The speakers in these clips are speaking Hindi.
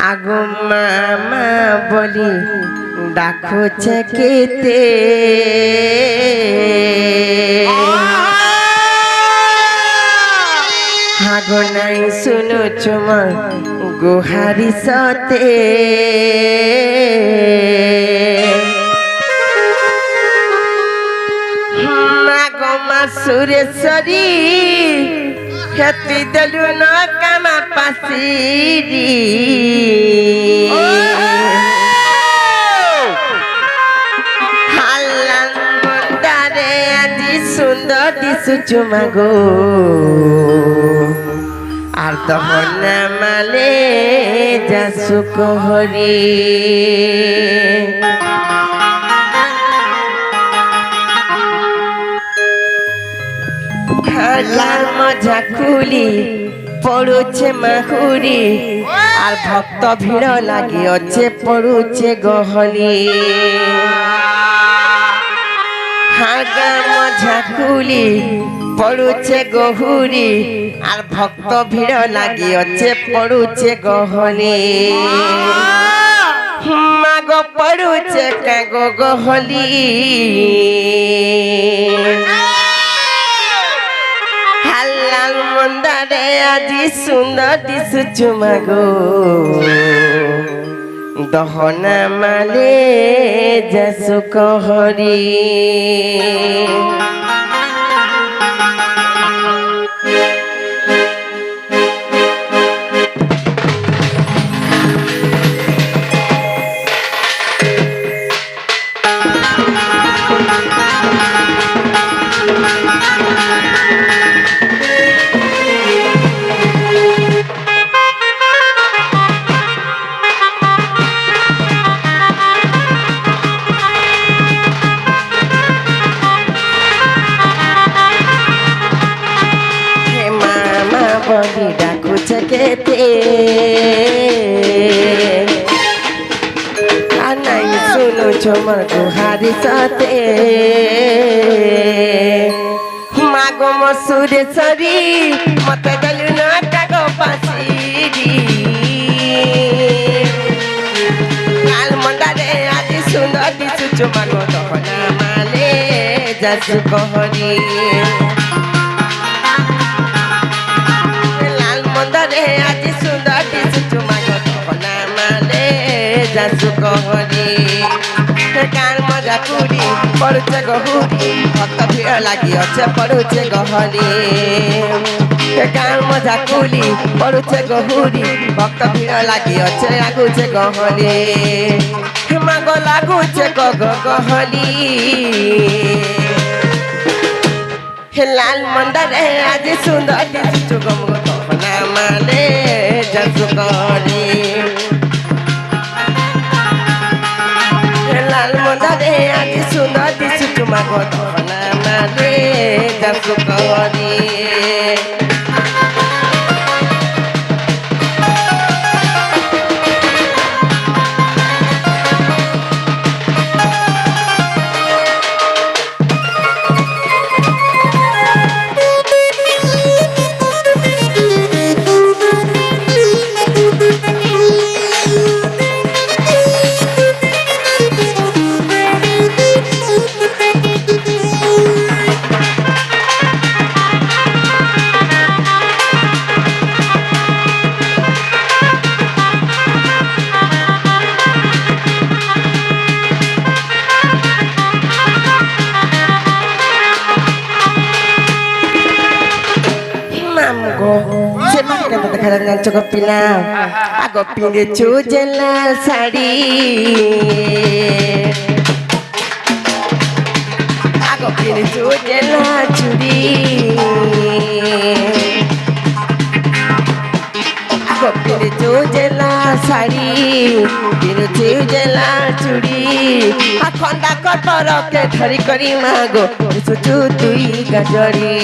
আগো মামা বলি ডাকুছে কেতে আগো নাই শুনুছ মোর গুহারি সতে আগো মা সুরেশ্বরী হেতি দেলু ন কামা পাশিরি হাল্লান মন্দারে আজি সুন্দর দিশুছু মাগো আর দহনা মালে যাসু কহরি লাল মজা খুলি পড়ুছে মাহুরি আর ভক্ত ভিড় লাগি অছে পড়ুছে গহলি হাগা মজা খুলি পড়ুছে গহুরি আর ভক্ত ভিড় লাগি অছে পড়ুছে গহলি মাগ পড়ুছে কাগো গহলি হাল্লাল মন্দারে আজি সুন্দর দিশুছু মাগো দহনা মালে যাসু কহরি বলি ডাকুছে কেতে আর নাই শুনুছ মোর গুহারি সতে মাগো মো সুরেশ্বরী মতে দেলু ন কাগো পাশিরি লাল মন্দারে আজি সুন্দর দিশুছু মাগো দহনা মালে যাসু কহরি আজি সুন্দর দিশুছু মাগো দহনা মালে যাসু কহরি গান মজা কুড়ি পড়ুছে গহুরি ভক্ত ভিড় লাগি অছে পড়ুছে গহলি গান মজা কুলি পড়ুছে গহুরি ভক্ত ভিড় লাগি অছে আগুছে গহলি মাগো লাগুছে গহলি লাল মন্দারে আজি সুন্দর দিশুছু গো দহনা মালে যাসু কহরি লাল মন্দারে আজি সুন্দর দিশুছু মাগো দহনা মালে যাসু কহরি চোখ পিলা আগ পিঁধেছু যে লাল শাড়ি আগ পিঁধেছু যে লাল চুড়ি আগ পিঁধেছু যে লাল শাড়ি পিঁধেছু যে লাল চুড়ি আর খন্দা কটরকে ধরি করি মাগো দিশুছু তুই গাজরি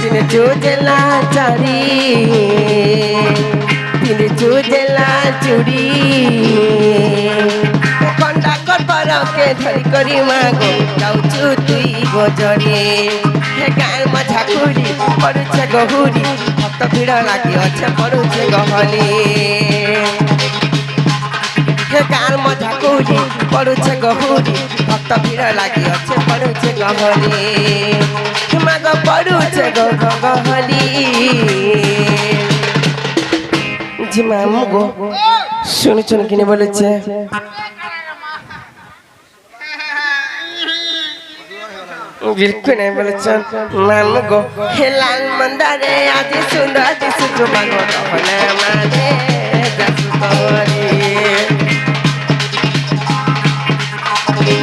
পিঁধেছু যে লাল শাড়ি পিঁধেছু যে লাল চুড়ি খন্দা কটরকে ধরি করি মাগো যাউছু তুই গজরে গান মজা কুড়ি पड़ुछे गहुरी भक्त भीड़ लागी अच्छे पड़ुछे गहली हे गाल मजा कुली पड़ुछे गहुरी भक्त भीड़ लागी अच्छे पड़ुछे गहली माग पड़ुछे गहली जी मामू गो सुन सुन किने बोलुछे बिल्कुल नहीं बोले मामू गो हे लाल मंदारे आज सुंदर दिसु मागो दहना माने जासु तोरी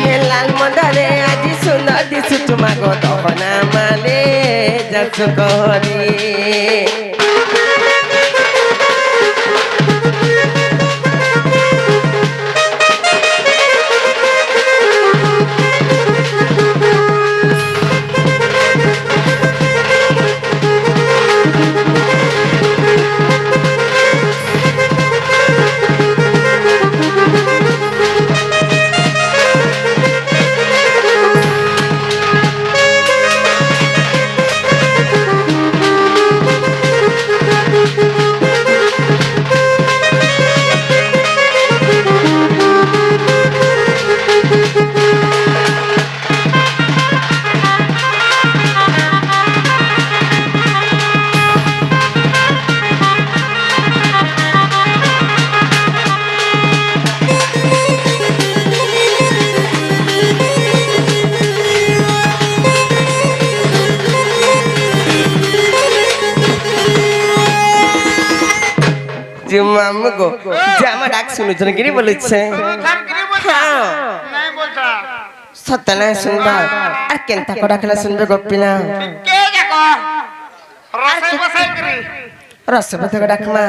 हे लाल मंदारे आज सुंदर दिसु मागो दहना माने जासु तोरी मामू गो जामा डाक सुनु जन गिरी बोले छे हां नहीं बोलता सत्य नहीं सुनबा आ केनता को डाकला सुनबे गोपिना के जाको रसे बसे करी रसे बसे को डाकमा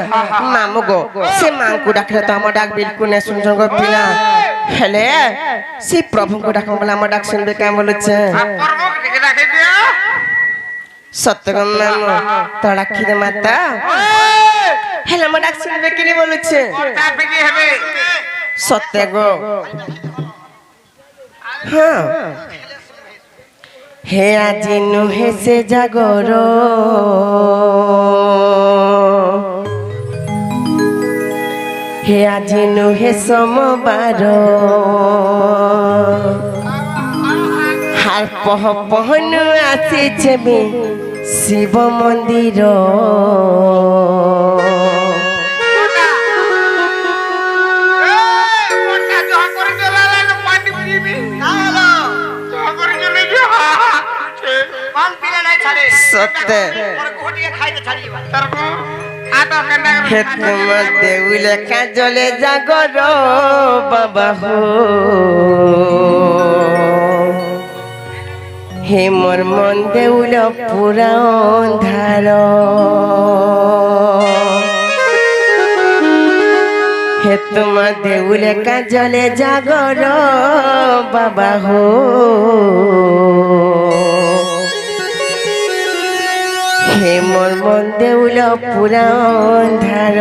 मामू गो से मां को डाकले तो हम डाक बिल्कुल नहीं सुन जन गोपिना हेले से प्रभु को डाक मला हम डाक सुनबे का बोले छे प्रभु के डाके दियो सत्य गो मामू तो डाकी दे माता हेला म डाक सुनबे किने बोलुछे ओटा फेकी हेबे सत्य गो हां हे আজি নুহে সে জাগর হে আজি নুহে সোমবার হার পহ পহনু আসিছে বে শিব মন্দির सत्य हे तुम देउले का जले जागर बाबा हो हे मोर मन देउल पूरा अंधार हे तुम देउले का जले जागर बाबा हो हे मोर मन देउल पूरा अंधार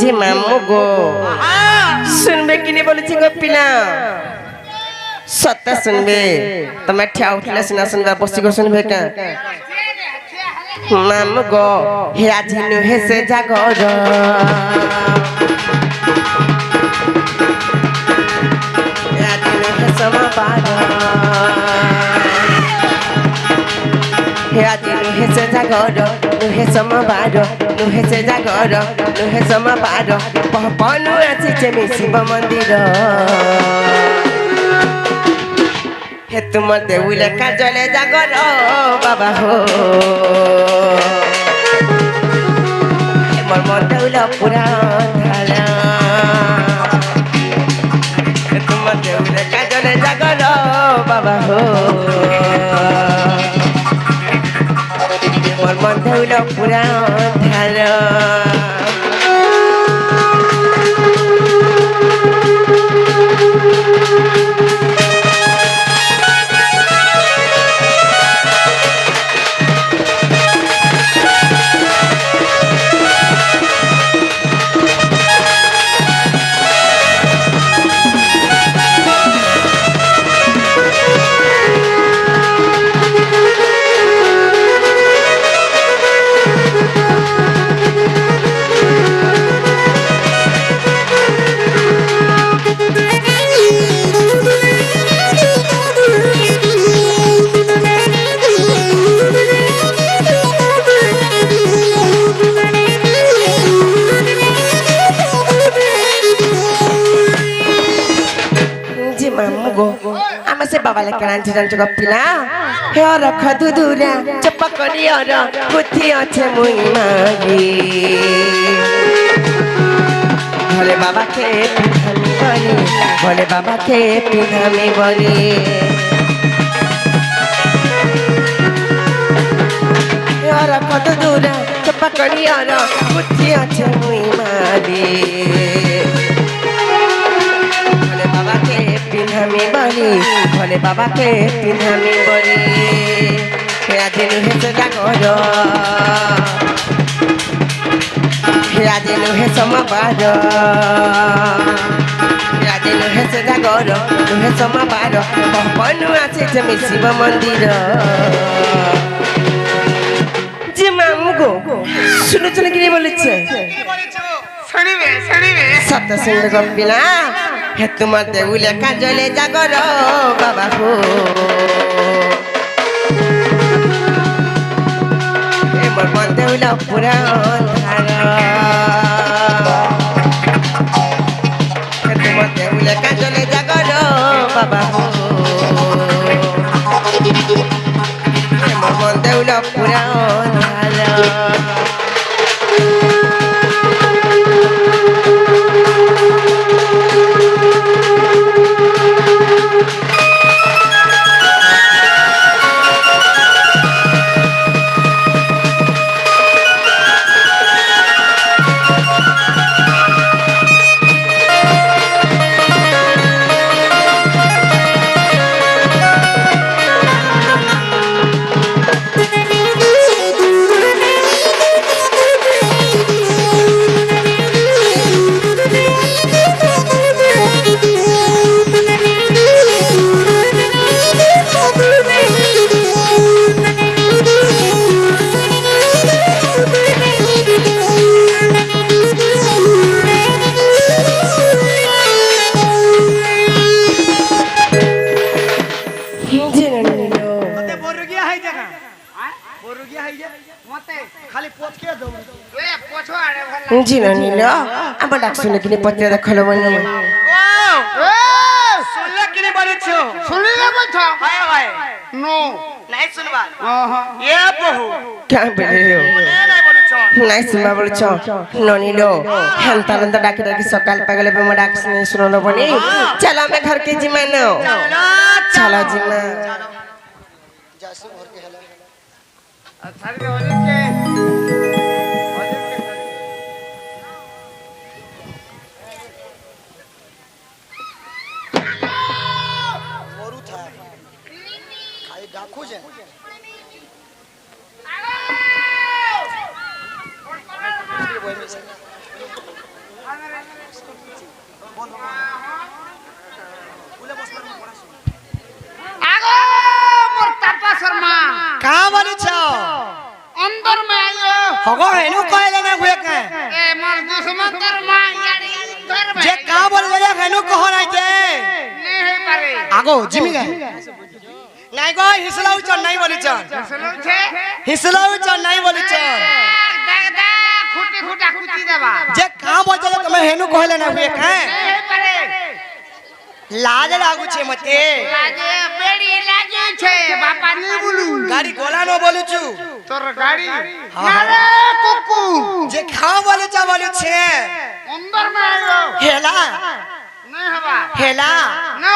जी मामू गो सुनबे किने बोलछि गोपिना सत्य सुनबे तमे ठा उठले सुना सुनबा बसी को सुनबे का मामू गो हे আজি নুহে সে জাগর हे আজি নুহে সমবার हे আজি নুহে সে জাগর নুহে সমবার নুহে সে জাগর নুহে সমবার পহপনু আছে মে শিব মন্দির हे तुम देउले का जले जागर बाबा हो हे मोर मन देउल पूरा अंधार हे तुम देउले का जले जागर बाबा हो मोर मन देउल पूरा अंधार से बाबा लेके आंचे जान जगह पिला हे और खदु दूरा चपकड़ी और बुद्धि अच्छे मुई मागी भोले बाबा के पिधामी बनी भोले बाबा के पिधामी बनी और खदु दूरा चपकड़ी और बुद्धि अच्छे मुई मागी भोले बाबा के पिधामी बनी भोले बाबा के पिधामी बनी हेरा दिन हे सजा करो हेरा दिन हे समबार हेरा दिन हे सजा करो हे समबार बनु আছে তুমি শিব মন্দির জি মামগো শুনে শুনে কি বলেছে শুনিবে সত্য সিংহ গম্পিলা হে তোমার দেউলে কাজলে জাগর বাবা হো হে মোর মন দেউলা পুরা অন্ধার হে তোমার দেউলে কাজলে জাগর বাবা হো হে মোর মন দেউলা পুরা অন্ধার জিনা নিল আমার ডাক শুনে কিনে পত্রে দেখালো মনে মনে শুনলে কিনে বলেছো শুনলে বলছো হয় হয় নো নাই শুনবা এ বহু क्या बोले हो নাই বলেছো নাই শুনবা বলছ ননিলো হেন তারন্ত ডাকি ডাকি সকাল পাগলে पे डाक सुने सुनो बनी चलो मैं घर के जिमा नो चलो जिमा जासु घर के हेला अच्छा के होने के अंदर में आयो हगो हेनु कहले ना हुए के ए मोर दुश्मन तर मां यारी अंदर में जे का बोल गया हेनु कहो नहीं जे नहीं है पारे आगो जिमी गए नहीं गो हिसलाउ चन नहीं बोली चन सुनो छे हिसलाउ चन नहीं बोली चन दादा खुटी खुटा खुटी देबा जे का बोल गया तुम्हें हेनु कहले ना हुए के नहीं है पारे लाज लागू छे मते लागे बेड़ी लागे छे बापा नहीं बोलू गाड़ी गोला नो बोलू छु तोर गाड़ी हाँ। अरे कुकु जे खा बोले चा बोलू छे अंदर में आयो हेला नहीं हवा हेला नो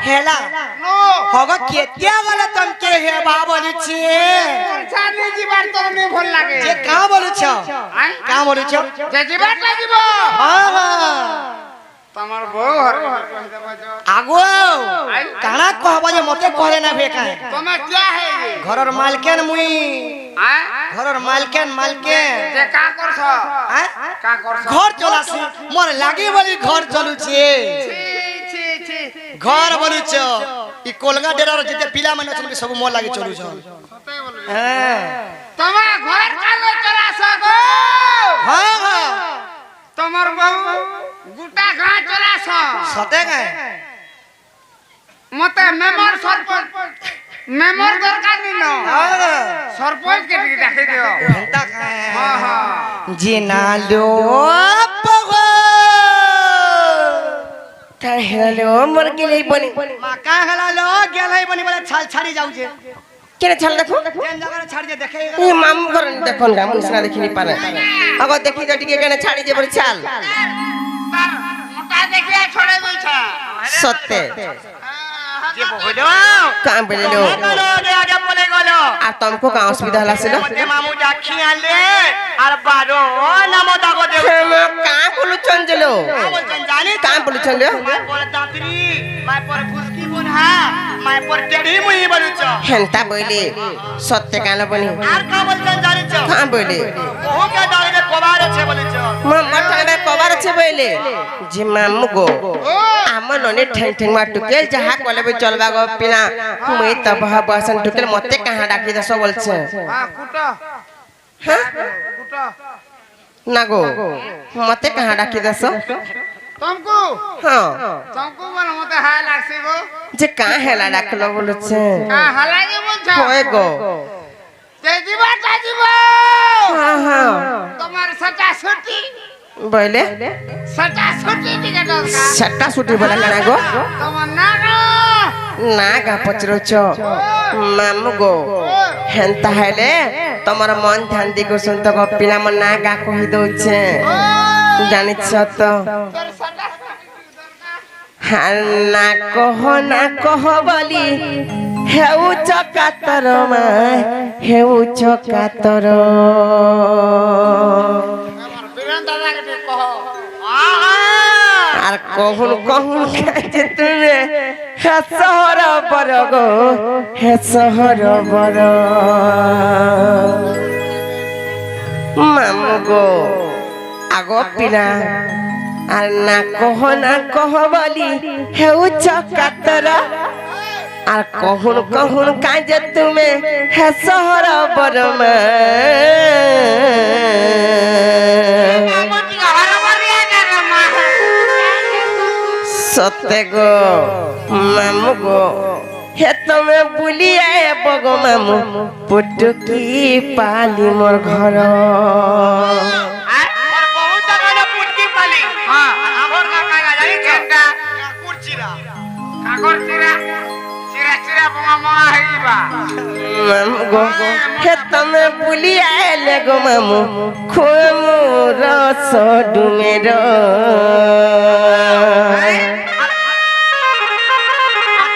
हेला नो हगो केतिया वाला तम के हे बा बोलू छे चाली जी बार तोर नहीं भल लागे जे का बोलू छ का बोलू छ जे जी बार लागिबो हां हां तमर बो घर कह देबो जो आगो काना कहबो जे मते कहले ना बे काहे तुम क्या है ये घरर मालकेन मुई हैं घरर मालकेन जे का करछ हैं का करछ घर चलासी मोर लागी बोली घर चलू छे छी छी घर बोलू छ ई कोलगा डेरार जते पिला माने छन सब मोर लागी चलू छ सते बोलबे हां तुम घर कालो चला सको हां हां तमर बहु गुटा घा चला स सते गए मते मेमोर सरपंच मेमोर दरकार नहीं नो हां सरपंच के डाके दियो घंटा हां हां जिना लो पगो কাঁ হেরালে ও মোর গেলেই বনি মা কা হেলা লো গেলাই বনি বলে ছাল ছাড়ি যাউছে কেন ছাল দেখো যেন জায়গায় ছাড়ি যে দেখে এই মাম করন দেখুন গা মনসা দেখিনি পারে আগো দেখি তো টিকে কেন ছাড়ি যে বলে ছাল মোটা দেখিয়া ছড়ে বইছা সত্যি যে বইলো কাঁ বলে লো গেলো আগে বলে গেলো আর তুমকো কাঁ অসুবিধা হলা ছিল মতে মামু ডাকি আনলে আর বারো নাম দাগো দে কাঁ বলু চঞ্জলো বলছেন জানি কাঁ বলু চঞ্জলো মাই পরে দাঁতরি মাই পরে ফুসকি বনহা মাই পরে টেড়ি মুই বলুছ হেনতা বইলে সত্যি কান বনি আর কা বলছেন জানিছ কাঁ বইলে ওকে দাঁড়িয়ে কবার আছে বলেছ মাম্মা ঠানে কবার আছে বইলে যে মামু গো আমার ননে ঠেং ঠেং মা টুকেল যাহা কলেবে চলবা গো পিনা মুই তো বহা বসন টুকেল মতে কাহা ডাকি দছ বলছে কুটা হ্যাঁ কুটা না গো মতে কাহা ডাকি দছ तुमको হ্যাঁ तुमको बोल मते हाय लागसे गो যে কা হেলা ডাকলো বলছে का हलागे बोलछ হয় গো तेजीबा হ্যাঁ হ্যাঁ तुम्हारे सटा छुट्टी বইলে सटा छुट्टी टिकट का সাতটা ছুটি বলা কেন গো तुम ना गो না গা পচরছ মামু গো হেনতা হেলে তোমার মন ধ্যান দি করছন তো পিলা মন না গা কহি দউছে জানিছ তো तोर सटा না কহ বলি হেউ চকাতর মা হেউ চকাতর हमर बीरन दादा के कह আর কহুন কহুন যে তুমি হে শহর বর গো হে শহর বর মামু গো আগো পিলা আর না কহ বলি হেউ চকাতর আর কহুন কাজে তুমি হে শহর বর মা সত্যি গো মামু গো হে তুমি বুলিয়ে বগো মামু পুটুকি পালি মোর ঘর बहुत जगह पुटकी पाली हां हमर का का जानी केटा कुर्चिरा कागर चिरा चिरा चिरा बमा मा हईबा মামু গো হে তুমি বুলিয়ে লে গো মামু খুমু রস ডুমের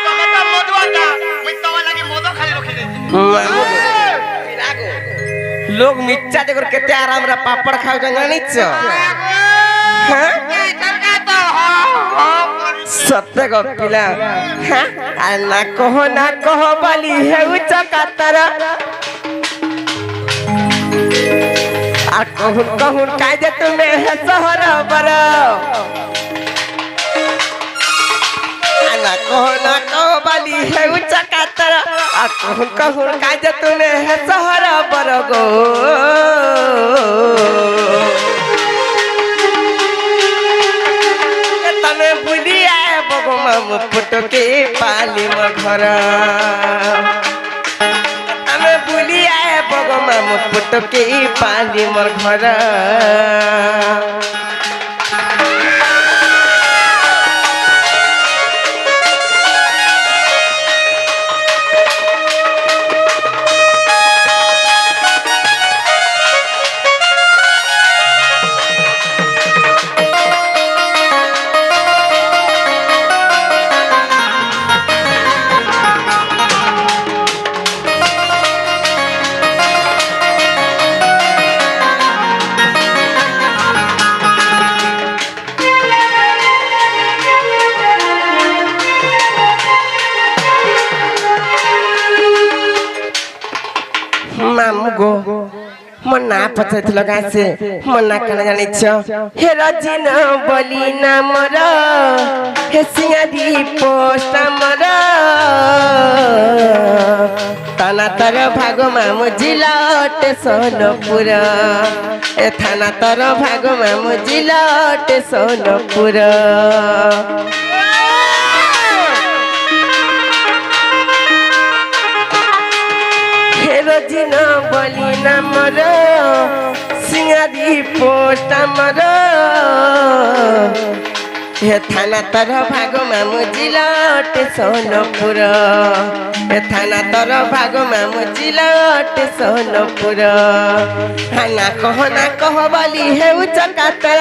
তুমি তো মধুয়াটা মই তোমার লাগি মধু খালি রখি দেছি মামু গো लोग मिर्चा देखो केते आराम रा पापड़ खाओ जानिछ हां सत्य गो पिला हां आ ना कहो बली हेउ चकातर आ कहून काजे तुमे हे शहर बर ना कहो बली हेउ चकातर आ कहून काजे तुमे हे शहर बर गो तमे बुलिया बगो मामु पुटके पाली म घर तमे बुलिया बगो मामु पुटके पाली म घर मामू गो मना पछैथिल गासे मना कना जानिछ हे रजिन बली नामर हे सिंगारी पोस्ट मर ताना तर भाग मामू जिलाट सोनपुर ए थाना तर भाग मामू जिलाट सोनपुर रजिन बली नामर सिंगारी पोस्ट मर हे थाना तर भाग मामु जिलाट सोनपुर हे थाना तर भाग मामु जिलाट सोनपुर हाना कह बोली हे उचकातर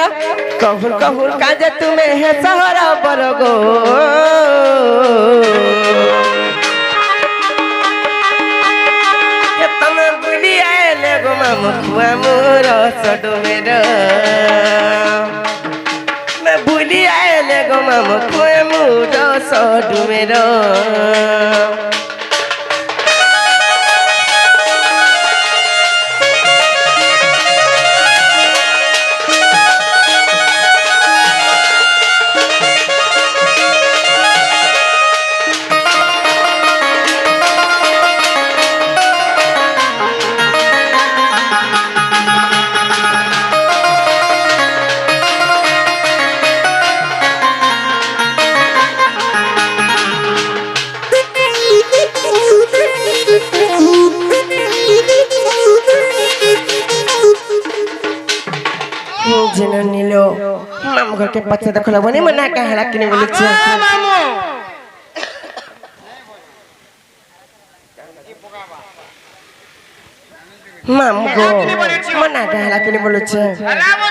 कहूर कहूर काज तुम्हें हे सहर बरगो हे तम बुली आएले गो मामु खुआ मोर सडुमेर बुली आएले गो मामु खुए मुर सडुमेर नीलो मामू घर के पत्ते देखल बनी मना कहला किने बोले छ মামু मामू को मना कहला किने बोले छ রামু